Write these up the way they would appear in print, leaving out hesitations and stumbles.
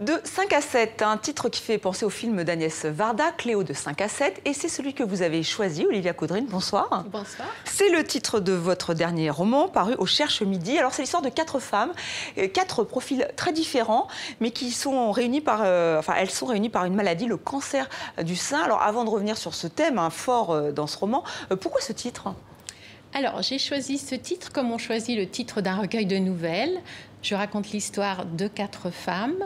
De 5 à 7, un titre qui fait penser au film d'Agnès Varda, Cléo de 5 à 7, et c'est celui que vous avez choisi, Olivia Caudrine, bonsoir. Bonsoir. C'est le titre de votre dernier roman, paru au Cherche Midi. Alors c'est l'histoire de 4 femmes, 4 profils très différents, mais qui sont réunis par, elles sont réunies par une maladie, le cancer du sein. Alors avant de revenir sur ce thème fort dans ce roman, pourquoi ce titre ? Alors, j'ai choisi ce titre comme on choisit le titre d'un recueil de nouvelles. Je raconte l'histoire de 4 femmes.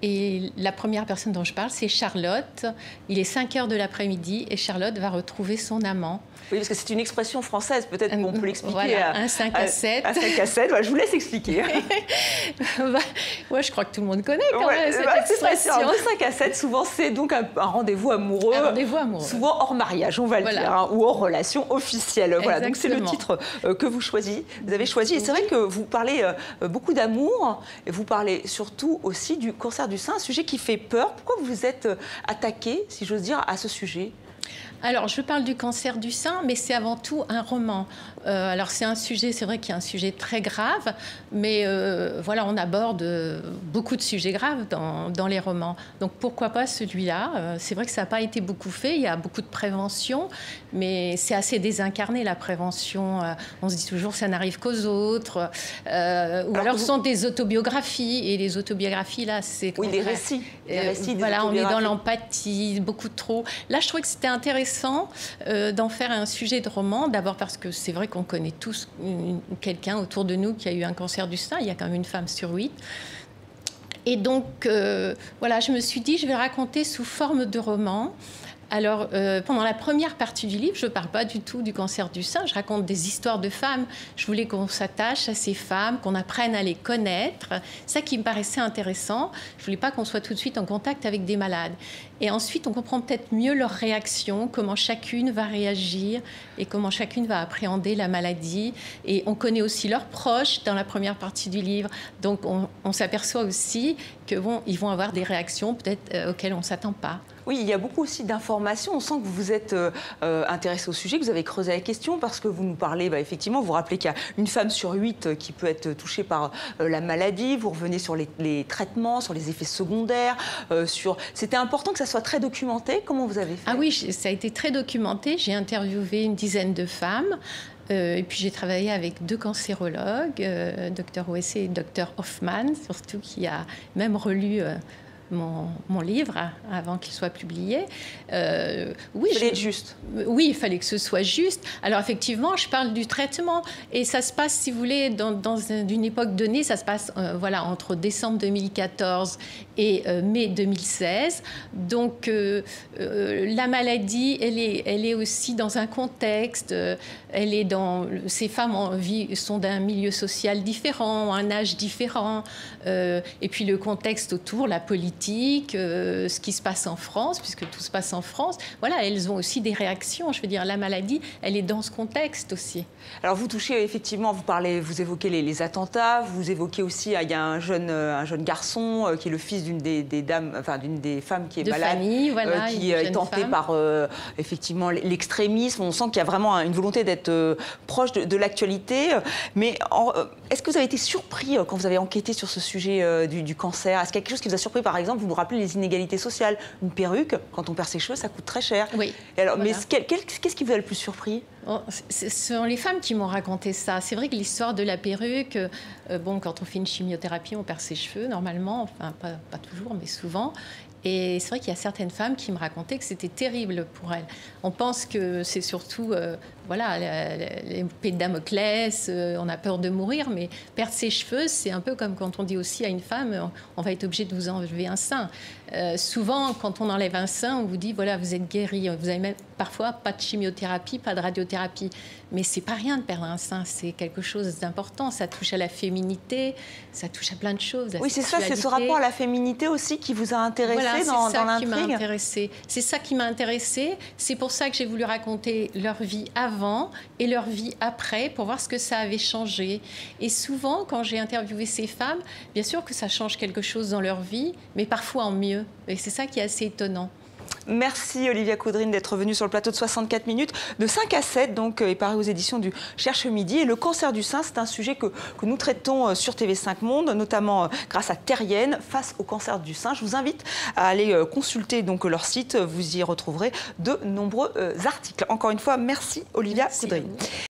Et la première personne dont je parle, c'est Charlotte. Il est 5 heures de l'après-midi et Charlotte va retrouver son amant. Oui, parce que c'est une expression française, peut-être qu'on peut l'expliquer. Voilà, un 5 à 7. Un 5 à 7, je vous laisse expliquer. Moi, je crois que tout le monde connaît quand même cette expression. De 5 à 7, souvent, c'est donc un rendez-vous amoureux. Un rendez-vous amoureux. Souvent hors mariage, on va le dire, ou hors relation officielle. Voilà, donc c'est le titre que vous choisissez. Vous avez choisi. Et c'est vrai que vous parlez beaucoup d'amour, et vous parlez surtout aussi du cancer du sein, un sujet qui fait peur. Pourquoi vous vous êtes attaqué, si j'ose dire, à ce sujet ? Alors, je parle du cancer du sein, mais c'est avant tout un roman. Alors, c'est un sujet, c'est vrai qu'il y a un sujet très grave, mais voilà, on aborde beaucoup de sujets graves dans les romans. Donc, pourquoi pas celui-là ? C'est vrai que ça n'a pas été beaucoup fait, il y a beaucoup de prévention, mais c'est assez désincarné, la prévention. On se dit toujours, ça n'arrive qu'aux autres. Ou alors, ce sont des autobiographies, et les autobiographies, là, c'est... Oui, des récits. Voilà, on est dans l'empathie, beaucoup trop. Là, je trouvais que c'était intéressant d'en faire un sujet de roman, d'abord parce que c'est vrai qu'on connaît tous quelqu'un autour de nous qui a eu un cancer du sein, il y a quand même une femme sur 8. Et donc, voilà, je me suis dit, je vais raconter sous forme de roman. Alors, pendant la première partie du livre, je ne parle pas du tout du cancer du sein, je raconte des histoires de femmes. Je voulais qu'on s'attache à ces femmes, qu'on apprenne à les connaître. C'est ça qui me paraissait intéressant. Je ne voulais pas qu'on soit tout de suite en contact avec des malades. Et ensuite, on comprend peut-être mieux leurs réactions, comment chacune va réagir et comment chacune va appréhender la maladie. Et on connaît aussi leurs proches dans la première partie du livre. Donc, on s'aperçoit aussi qu'ils vont avoir des réactions peut-être auxquelles on ne s'attend pas. Oui, il y a beaucoup aussi d'informations. On sent que vous vous êtes intéressé au sujet, que vous avez creusé la question, parce que vous nous parlez, effectivement, vous rappelez qu'il y a une femme sur 8 qui peut être touchée par la maladie. Vous revenez sur les traitements, sur les effets secondaires. C'était important que ça soit très documenté. Comment vous avez fait ? Ah oui, ça a été très documenté. J'ai interviewé une dizaine de femmes. Et puis j'ai travaillé avec 2 cancérologues, Dr Ouessé et Dr Hoffman, surtout qui a même relu mon livre avant qu'il soit publié. Oui, il fallait être juste. Oui, il fallait que ce soit juste. Alors effectivement, je parle du traitement et ça se passe, si vous voulez, dans une époque donnée, ça se passe entre décembre 2014 et mai 2016. Donc la maladie, elle est aussi dans un contexte. Ces femmes sont d'un milieu social différent, un âge différent, et puis le contexte autour, la politique. Ce qui se passe en France, puisque tout se passe en France, voilà, elles ont aussi des réactions. Je veux dire, la maladie, elle est dans ce contexte aussi. Alors vous touchez effectivement, vous évoquez les attentats, vous évoquez aussi, il y a un jeune garçon qui est le fils d'une des femmes qui est malade, famille, voilà, qui est tenté par effectivement l'extrémisme. On sent qu'il y a vraiment une volonté d'être proche de l'actualité. Mais est-ce que vous avez été surpris quand vous avez enquêté sur ce sujet du cancer ? Est-ce qu'il y a quelque chose qui vous a surpris ? Par exemple, vous nous rappelez les inégalités sociales. Une perruque, quand on perd ses cheveux, ça coûte très cher. Oui. Et alors, voilà. Mais qu'est-ce qui vous a le plus surpris ? Ce sont les femmes qui m'ont raconté ça. C'est vrai que l'histoire de la perruque, quand on fait une chimiothérapie, on perd ses cheveux normalement, enfin pas toujours, mais souvent. Et c'est vrai qu'il y a certaines femmes qui me racontaient que c'était terrible pour elles. On pense que c'est surtout l'épée de Damoclès, on a peur de mourir, mais perdre ses cheveux, c'est un peu comme quand on dit aussi à une femme, on va être obligé de vous enlever un sein. Souvent, quand on enlève un sein, on vous dit, voilà, vous êtes guéri. Vous avez même parfois pas de chimiothérapie, pas de radiothérapie. Mais c'est pas rien de perdre un sein, c'est quelque chose d'important. Ça touche à la féminité, ça touche à plein de choses. Oui, c'est ça, c'est ce rapport à la féminité aussi qui vous a intéressé dans l'intrigue. C'est ça qui m'a intéressée. C'est pour ça que j'ai voulu raconter leur vie avant et leur vie après, pour voir ce que ça avait changé. Et souvent, quand j'ai interviewé ces femmes, bien sûr que ça change quelque chose dans leur vie, mais parfois en mieux. Et c'est ça qui est assez étonnant. Merci Olivia Coudrine d'être venue sur le plateau de 64 minutes, de 5 à 7, donc, est paru aux éditions du Cherche Midi. Et le cancer du sein, c'est un sujet que nous traitons sur TV5 Monde, notamment grâce à Terrienne, face au cancer du sein. Je vous invite à aller consulter donc leur site, vous y retrouverez de nombreux articles. Encore une fois, merci Olivia Coudrine.